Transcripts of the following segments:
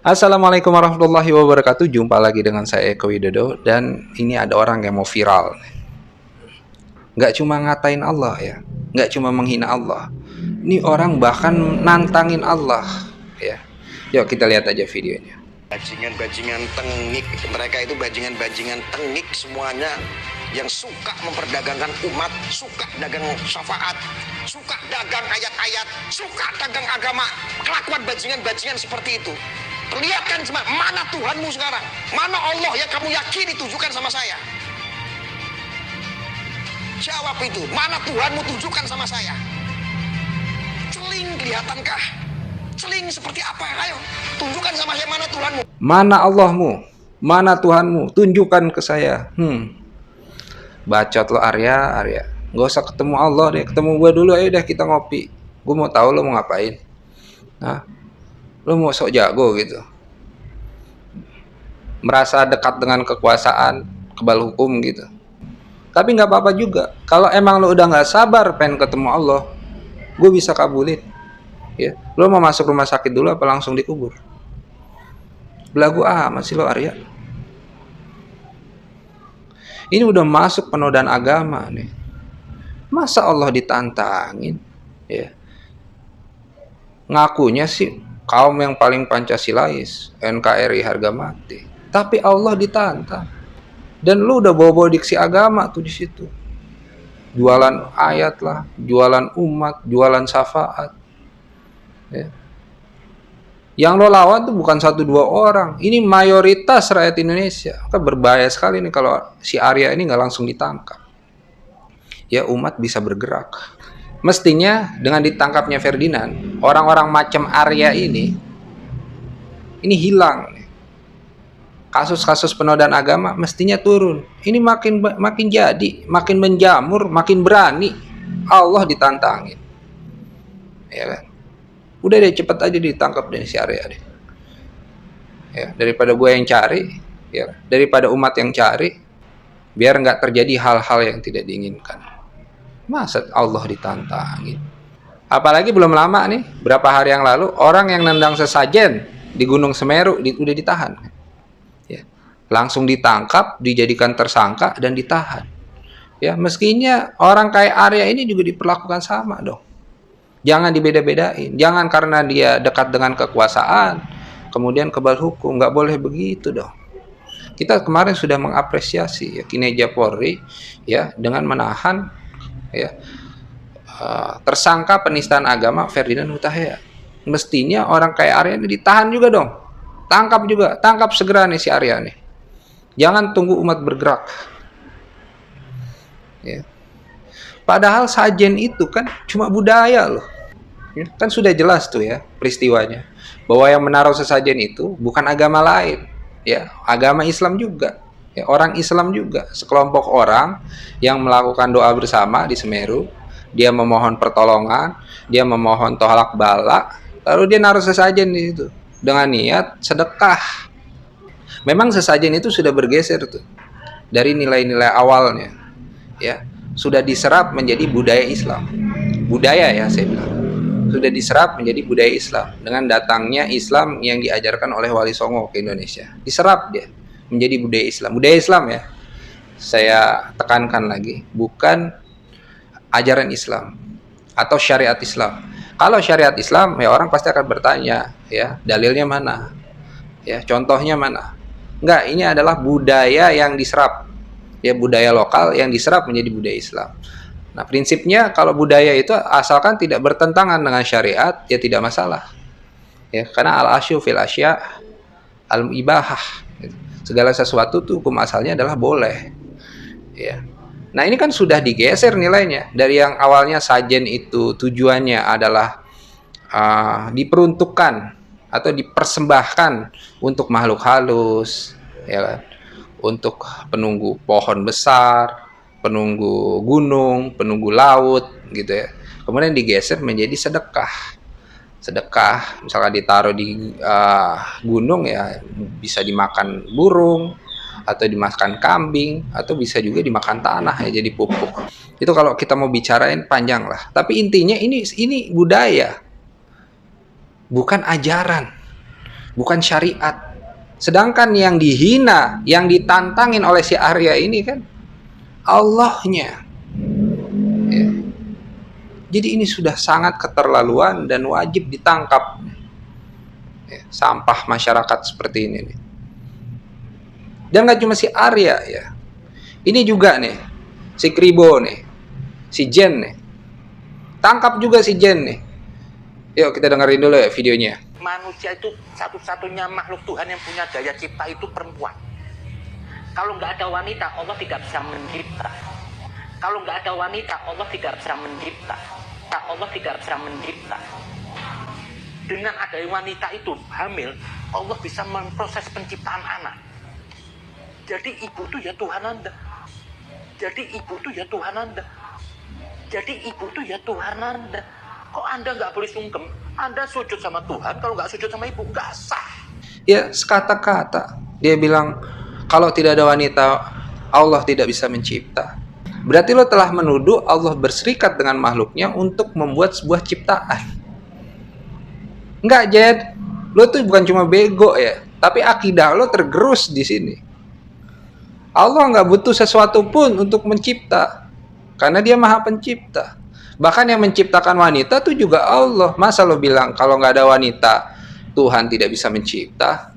Assalamualaikum warahmatullahi wabarakatuh. Jumpa lagi dengan saya Eko Widodo. Dan ini ada orang yang mau viral. Nggak cuma ngatain Allah ya, nggak cuma menghina Allah. Ini orang bahkan nantangin Allah ya. Yuk kita lihat aja videonya. Bajingan-bajingan tengik, mereka itu bajingan-bajingan tengik semuanya, yang suka memperdagangkan umat, suka dagang syafaat, suka dagang ayat-ayat, suka dagang agama. Kelakuan bajingan-bajingan seperti itu. Perlihatkan mana Tuhanmu sekarang, mana Allah yang kamu yakini, tunjukkan sama saya. Jawab itu, mana Tuhanmu, tunjukkan sama saya. Celing kelihatankah? Celing seperti apa? Ayo, tunjukkan sama saya mana Tuhanmu. Mana Allahmu? Mana Tuhanmu? Tunjukkan ke saya. Bacot lo Arya. Gak usah ketemu Allah deh, ketemu gue dulu. Ayo deh kita ngopi. Gue mau tahu lo mau ngapain. Nah, lo mau sok jago gitu, merasa dekat dengan kekuasaan, kebal hukum gitu. Tapi nggak apa-apa juga. Kalau emang lo udah nggak sabar pengen ketemu Allah, gue bisa kabulin. Ya, lo mau masuk rumah sakit dulu apa langsung dikubur? Belagu masih lo Arya. Ini udah masuk penodaan agama nih. Masa Allah ditantangin? Ya. Ngakunya sih kaum yang paling Pancasilais, NKRI harga mati. Tapi Allah ditantang. Dan lu udah bawa-bawa diksi agama tuh di situ. Jualan ayat lah, jualan umat, jualan syafaat. Ya. Yang lo lawan tuh bukan 1-2 orang. Ini mayoritas rakyat Indonesia. Maka berbahaya sekali nih kalau si Arya ini nggak langsung ditangkap. Ya umat bisa bergerak. Mestinya dengan ditangkapnya Ferdinand, orang-orang macam Arya ini hilang. Kasus-kasus penodaan agama mestinya turun. Ini makin jadi, makin menjamur, makin berani. Allah ditantangin. Ya kan? Udah deh cepet aja ditangkap deh si Arya deh. Ya, daripada gue yang cari, ya, daripada umat yang cari, biar nggak terjadi hal-hal yang tidak diinginkan. Masa Allah ditantangin? Apalagi belum lama nih, berapa hari yang lalu orang yang nendang sesajen di Gunung Semeru udah ditahan. Ya, langsung ditangkap, dijadikan tersangka dan ditahan. Ya, meskinya orang kayak Arya ini juga diperlakukan sama dong. Jangan dibeda-bedain. Jangan karena dia dekat dengan kekuasaan kemudian kebal hukum. Nggak boleh begitu dong. Kita kemarin sudah mengapresiasi ya, kinerja Polri ya dengan menahan ya tersangka penistaan agama Ferdinand Huta Heyan. Mestinya orang kayak Arya ini ditahan juga dong. Tangkap segera nih si Arya nih. Jangan tunggu umat bergerak. Ya. Padahal sajen itu kan cuma budaya loh. Ya, kan sudah jelas tuh ya peristiwanya. Bahwa yang menaruh sesajen itu bukan agama lain. Ya, agama Islam juga. Ya, orang Islam juga. Sekelompok orang yang melakukan doa bersama di Semeru. Dia memohon pertolongan. Dia memohon tolak bala. Lalu dia naruh sesajen di situ. Dengan niat sedekah. Memang sesajen itu sudah bergeser tuh. Dari nilai-nilai awalnya. Ya. Sudah diserap menjadi budaya Islam. Budaya ya saya bilang. Sudah diserap menjadi budaya Islam. Dengan datangnya Islam yang diajarkan oleh Wali Songo ke Indonesia. Diserap dia menjadi budaya Islam. Budaya Islam ya. Saya tekankan lagi. Bukan ajaran Islam. Atau syariat Islam. Kalau syariat Islam ya orang pasti akan bertanya. Ya dalilnya mana? Ya contohnya mana? Enggak, ini adalah budaya yang diserap. Ya budaya lokal yang diserap menjadi budaya Islam. Nah prinsipnya kalau budaya itu asalkan tidak bertentangan dengan syariat ya tidak masalah. Ya karena al-asyu fil asya al-ibahah. Segala sesuatu tuh hukum asalnya adalah boleh. Ya. Nah ini kan sudah digeser nilainya dari yang awalnya sajen itu tujuannya adalah diperuntukkan atau dipersembahkan untuk makhluk halus, ya kan? Untuk penunggu pohon besar, penunggu gunung, penunggu laut gitu ya. Kemudian digeser menjadi sedekah. Sedekah misalkan ditaruh di gunung ya bisa dimakan burung atau dimakan kambing atau bisa juga dimakan tanah ya jadi pupuk. Itu kalau kita mau bicarain panjang lah. Tapi intinya ini budaya. Bukan ajaran. bukan syariat. Sedangkan yang dihina, yang ditantangin oleh si Arya ini kan Allahnya. Ya. Jadi ini sudah sangat keterlaluan dan wajib ditangkap. Ya, sampah masyarakat seperti ini nih. Dan gak cuma si Arya ya. Ini juga nih, si Kribo nih, si Jen nih. Tangkap juga si Jen nih. Yuk kita dengerin dulu ya videonya. Manusia itu satu-satunya makhluk Tuhan yang punya daya cipta itu perempuan. Kalau nggak ada wanita, Allah tidak bisa mencipta. Kalau nggak ada wanita, Allah tidak bisa mencipta. Allah tidak bisa mencipta. Dengan adanya wanita itu hamil, Allah bisa memproses penciptaan anak. Jadi ibu itu ya Tuhan Anda. Jadi ibu itu ya Tuhan Anda. Jadi ibu itu ya Tuhan Anda. Kok Anda nggak boleh sungkem? Anda sujud sama Tuhan, kalau nggak sujud sama ibu, nggak sah. Ya, sekata-kata. Dia bilang, kalau tidak ada wanita, Allah tidak bisa mencipta. Berarti lo telah menuduh Allah berserikat dengan makhluknya untuk membuat sebuah ciptaan. Enggak, Jed. Lo tuh bukan cuma bego ya, tapi akidah lo tergerus di sini. Allah nggak butuh sesuatu pun untuk mencipta, karena dia maha pencipta. Bahkan yang menciptakan wanita itu juga Allah. Masa lo bilang kalau nggak ada wanita Tuhan tidak bisa mencipta?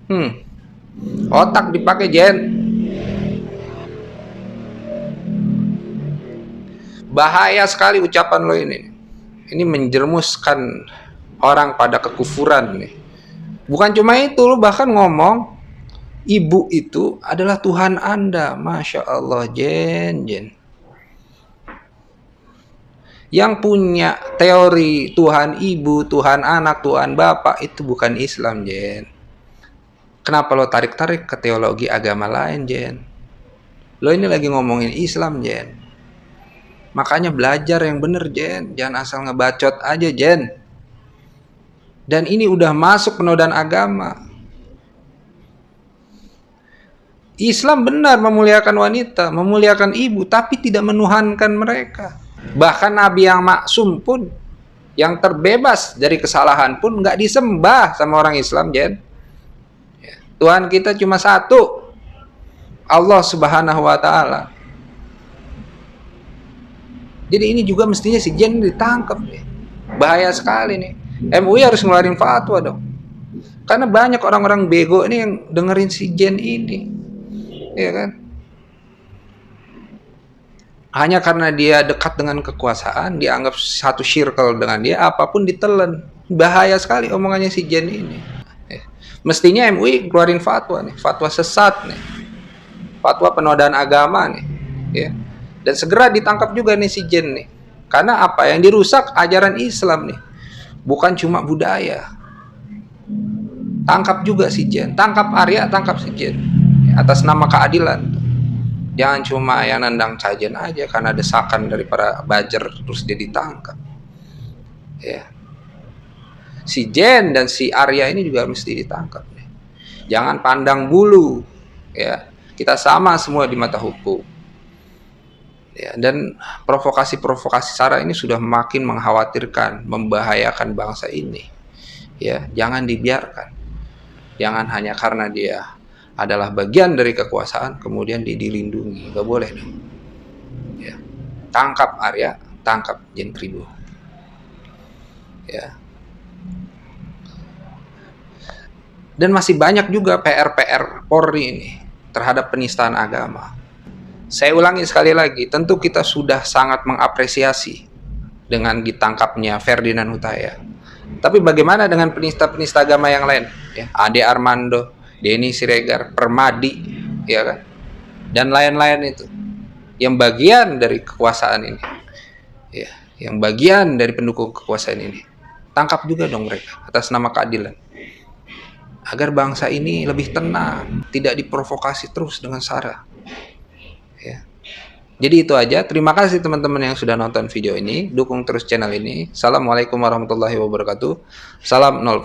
Otak dipakai, Jen. Bahaya sekali ucapan lo ini. Ini menjermuskan orang pada kekufuran nih. Bukan cuma itu, lo bahkan ngomong ibu itu adalah Tuhan Anda. Masya Allah, Jen. Yang punya teori Tuhan ibu, Tuhan anak, Tuhan bapak itu bukan Islam, Jen. Kenapa lo tarik-tarik ke teologi agama lain, Jen? Lo ini lagi ngomongin Islam, Jen. Makanya belajar yang bener, Jen. Jangan asal ngebacot aja, Jen. Dan ini udah masuk penodaan agama. Islam benar memuliakan wanita, memuliakan ibu, tapi tidak menuhankan mereka. Bahkan Nabi yang maksum pun, yang terbebas dari kesalahan pun nggak disembah sama orang Islam, Jen. Tuhan kita cuma satu, Allah Subhanahu wa Ta'ala. Jadi ini juga mestinya si Jen ditangkap nih. Bahaya sekali nih. MUI harus ngeluarin fatwa dong. Karena banyak orang-orang bego ini yang dengerin si Jen ini. Iya kan? Hanya karena dia dekat dengan kekuasaan, dianggap satu circle dengan dia, apapun ditelen. Bahaya sekali omongannya si Jen ini. Mestinya MUI keluarin fatwa nih, fatwa sesat nih, fatwa penodaan agama nih, ya. Dan segera ditangkap juga nih si Jen nih. Karena apa? Yang dirusak ajaran Islam nih, bukan cuma budaya. Tangkap juga si Jen, tangkap Arya, tangkap si Jen, atas nama keadilan. Jangan cuma yang nendang cajen aja karena desakan dari para bajer terus dia ditangkap. Ya. Si Jen dan si Arya ini juga mesti ditangkap nih. Jangan pandang bulu. Ya. Kita sama semua di mata hukum. Ya, dan provokasi-provokasi sara ini sudah makin mengkhawatirkan, membahayakan bangsa ini. Ya, jangan dibiarkan. Jangan hanya karena dia adalah bagian dari kekuasaan kemudian dilindungi, nggak boleh dong. Ya. Tangkap Arya, tangkap Jen Kribo. Ya. Dan masih banyak juga PR Polri ini terhadap penistaan agama. Saya ulangi sekali lagi, tentu kita sudah sangat mengapresiasi dengan ditangkapnya Ferdinand Huta. Tapi bagaimana dengan penista-penista agama yang lain? Ya, Ade Armando, Denny Siregar, Permadi, ya kan, dan lain-lain itu, yang bagian dari kekuasaan ini, ya, yang bagian dari pendukung kekuasaan ini, tangkap juga dong mereka atas nama keadilan, agar bangsa ini lebih tenang, tidak diprovokasi terus dengan sara. Ya. Jadi itu aja. Terima kasih teman-teman yang sudah nonton video ini. Dukung terus channel ini. Assalamualaikum warahmatullahi wabarakatuh. Salam 0%.